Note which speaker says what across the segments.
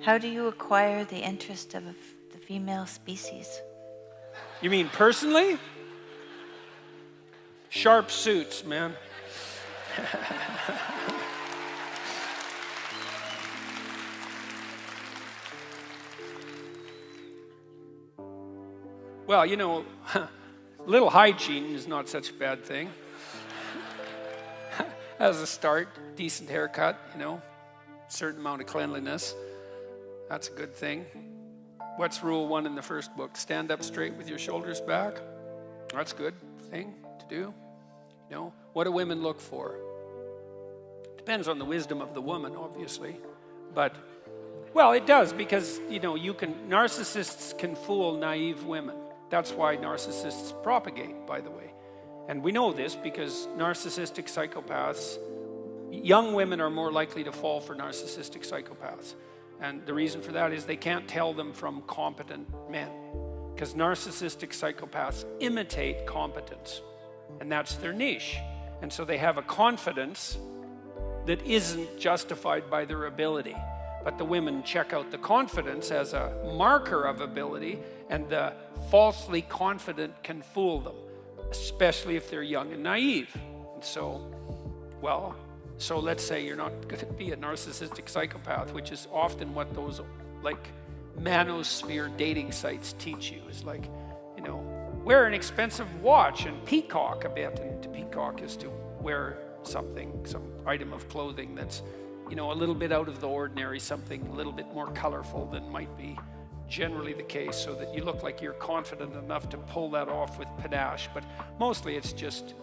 Speaker 1: How do you acquire the interest of the female species?
Speaker 2: You mean personally? Sharp suits, man. Well, you know, little hygiene is not such a bad thing. As a start, decent haircut, you know, certain amount of cleanliness. That's a good thing. What's rule 1 in the first book? Stand up straight with your shoulders back. That's a good thing to do. You know, what do women look for? Depends on the wisdom of the woman, obviously. But, well, it does because, you know, narcissists can fool naive women. That's why narcissists propagate, by the way. And we know this because narcissistic psychopaths, young women are more likely to fall for narcissistic psychopaths. And the reason for that is they can't tell them from competent men. Because narcissistic psychopaths imitate competence. And that's their niche. And so they have a confidence that isn't justified by their ability. But the women check out the confidence as a marker of ability, and the falsely confident can fool them, especially if they're young and naive. And so, well, so let's say you're not going to be a narcissistic psychopath, which is often what those like manosphere dating sites teach you, is like, you know, wear an expensive watch and peacock a bit. And to peacock is to wear something, some item of clothing that's, you know, a little bit out of the ordinary, something a little bit more colorful than might be generally the case, so that you look like you're confident enough to pull that off with panache. But mostly it's just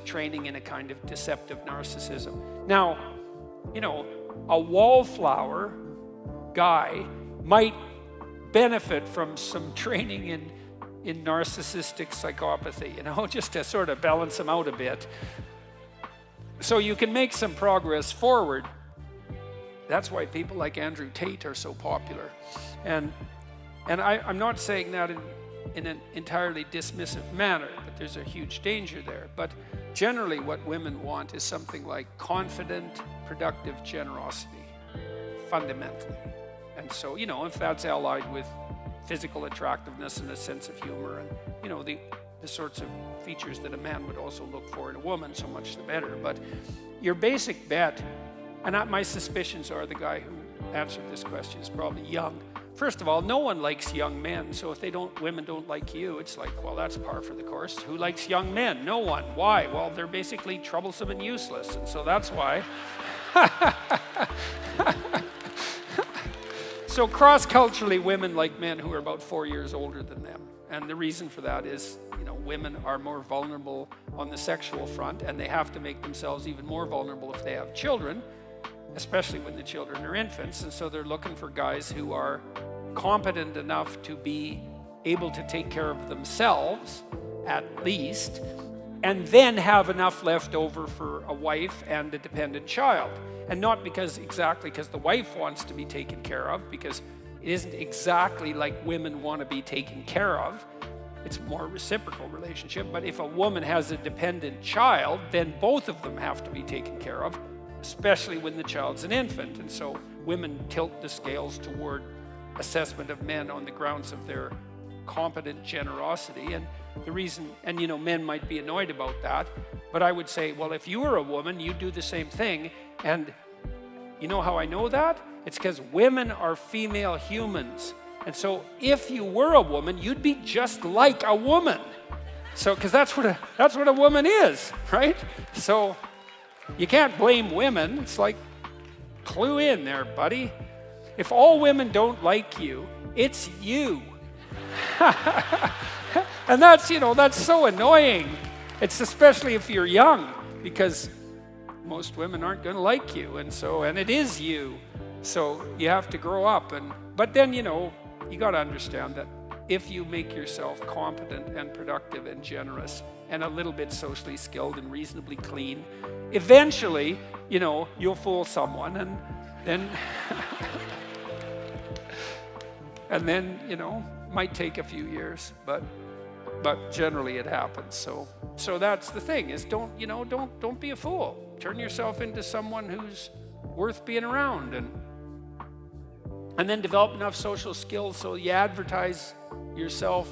Speaker 2: training in a kind of deceptive narcissism. Now, you know, a wallflower guy might benefit from some training in narcissistic psychopathy, you know, just to sort of balance them out a bit. So you can make some progress forward. That's why people like Andrew Tate are so popular. And I'm not saying that in an entirely dismissive manner, but there's a huge danger there. But generally what women want is something like confident, productive generosity, fundamentally. And so, you know, if that's allied with physical attractiveness and a sense of humor and, you know, the sorts of features that a man would also look for in a woman, so much the better. But your basic bet, and my suspicions are the guy who answered this question is probably young. First of all, no one likes young men, so if women don't like you, it's like, well, that's par for the course. Who likes young men? No one. Why? Well, they're basically troublesome and useless, and so that's why. So cross-culturally, women like men who are about 4 years older than them. And the reason for that is, you know, women are more vulnerable on the sexual front, and they have to make themselves even more vulnerable if they have children, especially when the children are infants. And so they're looking for guys who are competent enough to be able to take care of themselves, at least, and then have enough left over for a wife and a dependent child. And not exactly because the wife wants to be taken care of, because it isn't exactly like women want to be taken care of. It's more a reciprocal relationship. But if a woman has a dependent child, then both of them have to be taken care of, especially when the child's an infant. And so women tilt the scales toward assessment of men on the grounds of their competent generosity. And the reason, and you know, men might be annoyed about that, but I would say, well, if you were a woman, you'd do the same thing. And you know how I know that? It's because women are female humans. And so if you were a woman, you'd be just like a woman. So, because that's what a woman is, right? So you can't blame women. It's like, clue in there, buddy. If all women don't like you, it's you. And that's, you know, that's so annoying. It's especially if you're young, because most women aren't going to like you. And it is you. So you have to grow up. But then, you know, you got to understand that if you make yourself competent and productive and generous and a little bit socially skilled and reasonably clean, eventually, you know, you'll fool someone, and then and then, you know, might take a few years, but generally it happens. So that's the thing, is don't be a fool. Turn yourself into someone who's worth being around, and And then develop enough social skills so you advertise yourself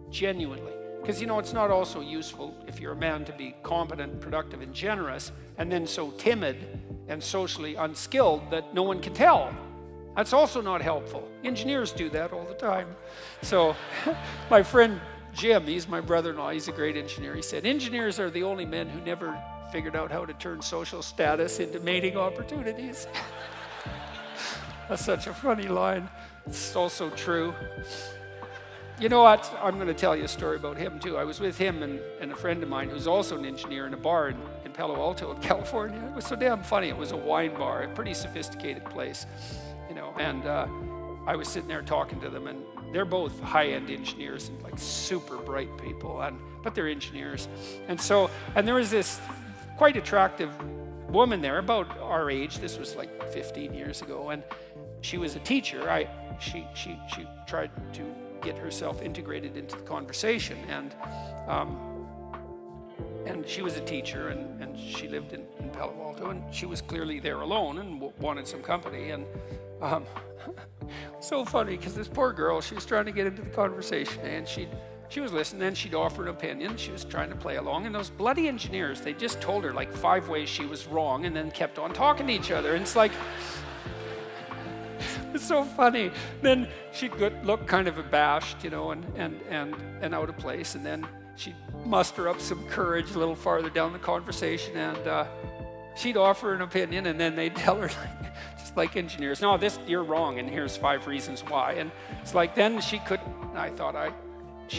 Speaker 2: genuinely. Because, it's not also useful if you're a man to be competent, productive, and generous, and then so timid and socially unskilled that no one can tell. That's also not helpful. Engineers do that all the time. So my friend Jim, he's my brother-in-law, he's a great engineer. He said, engineers are the only men who never figured out how to turn social status into mating opportunities. That's such a funny line. It's also true. You know what? I'm going to tell you a story about him too. I was with him and a friend of mine who's also an engineer in a bar in Palo Alto in California. It was so damn funny. It was a wine bar, a pretty sophisticated place, and I was sitting there talking to them, and they're both high-end engineers and like super bright people, but they're engineers. And there was this quite attractive woman there about our age. This was like 15 years ago, and she was a teacher. She tried to get herself integrated into the conversation, and she was a teacher, and she lived in Palo Alto, and she was clearly there alone and wanted some company. And so funny, because this poor girl, she was trying to get into the conversation, and she was listening, and she'd offer an opinion. She was trying to play along, and those bloody engineers, they just told her like 5 ways she was wrong, and then kept on talking to each other. And it's like, it's so funny. Then she'd look kind of abashed, and out of place, and then she'd muster up some courage a little farther down the conversation, and she'd offer an opinion, and then they'd tell her, just like engineers, no, you're wrong, and here's 5 reasons why. And it's like, then she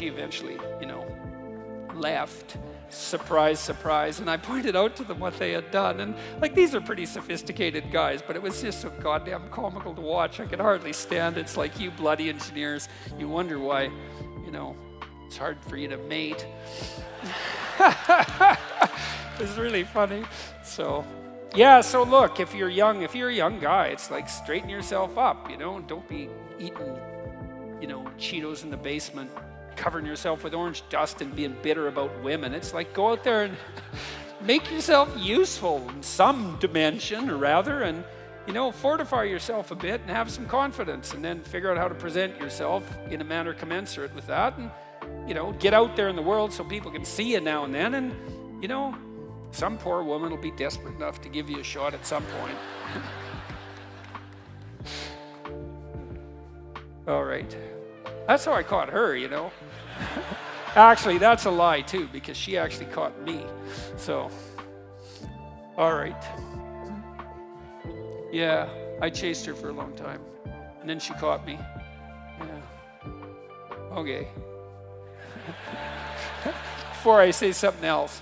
Speaker 2: eventually, left. Surprise, surprise. And I pointed out to them what they had done. And like, these are pretty sophisticated guys, but it was just so goddamn comical to watch. I could hardly stand it. It's like, you bloody engineers, you wonder why, it's hard for you to mate. It's really funny. So, yeah, so look, if you're a young guy, it's like, straighten yourself up, don't be eating, Cheetos in the basement, covering yourself with orange dust and being bitter about women. It's like, go out there and make yourself useful in some dimension, or rather, and fortify yourself a bit and have some confidence, and then figure out how to present yourself in a manner commensurate with that, and get out there in the world so people can see you now and then, and some poor woman will be desperate enough to give you a shot at some point. All right. That's how I caught her, Actually, that's a lie too, because she actually caught me. So, all right. Yeah, I chased her for a long time, and then she caught me. Yeah. Okay. Before I say something else,